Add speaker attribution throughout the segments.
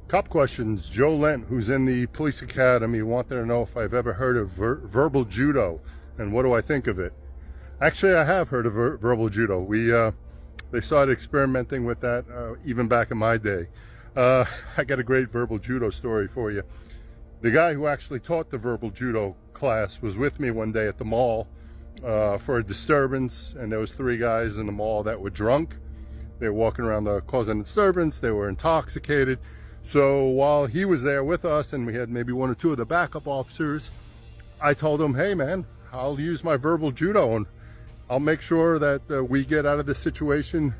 Speaker 1: Cop questions. Joe Lent, who's in the police academy, wanted to know if I've ever heard of verbal judo and what do I think of it. Actually, I have heard of verbal judo. They started experimenting with that even back in my day. I got a great verbal judo story for you. The guy who actually taught the verbal judo class was with me one day at the mall for a disturbance, and there was 3 guys in the mall that were drunk. They were walking around causing a disturbance. They were intoxicated. So while he was there with us and we had maybe 1 or 2 of the backup officers, I told him, hey man, I'll use my verbal judo and I'll make sure that we get out of this situation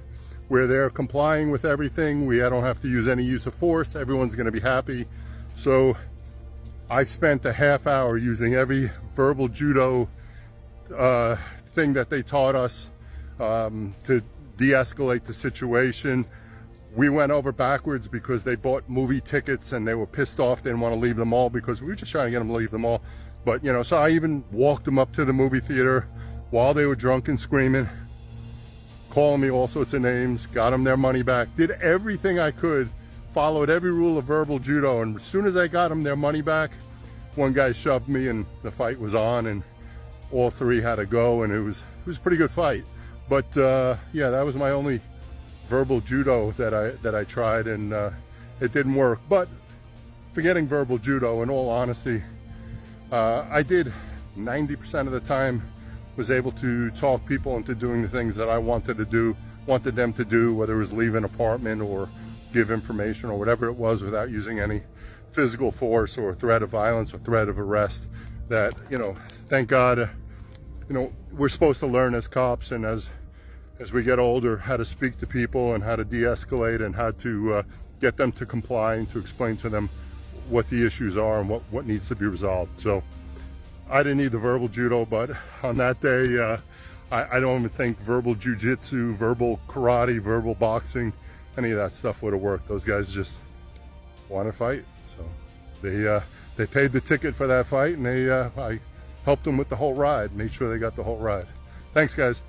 Speaker 1: where they're complying with everything. I don't have to use any use of force. Everyone's going to be happy. So I spent a half hour using every verbal judo thing that they taught us to de-escalate the situation. We went over backwards because they bought movie tickets and they were pissed off. They didn't want to leave the mall because we were just trying to get them to leave the mall. But, you know, so I even walked them up to the movie theater while they were drunk and screaming, calling me all sorts of names, got them their money back, did everything I could, followed every rule of verbal judo. And as soon as I got them their money back, one guy shoved me and the fight was on and all 3 had to go, and it was a pretty good fight. But yeah, that was my only verbal judo that I tried, and it didn't work. But forgetting verbal judo, in all honesty, I did 90% of the time was able to talk people into doing the things that I wanted them to do, whether it was leave an apartment or give information or whatever it was, without using any physical force or threat of violence or threat of arrest. That, you know, thank God, you know, we're supposed to learn as cops and as we get older how to speak to people and how to de-escalate and how to get them to comply and to explain to them what the issues are and what needs to be resolved. So I didn't need the verbal judo, but on that day, I don't even think verbal jiu-jitsu, verbal karate, verbal boxing, any of that stuff would have worked. Those guys just want to fight. So they paid the ticket for that fight, and I helped them with the whole ride, made sure they got the whole ride. Thanks, guys.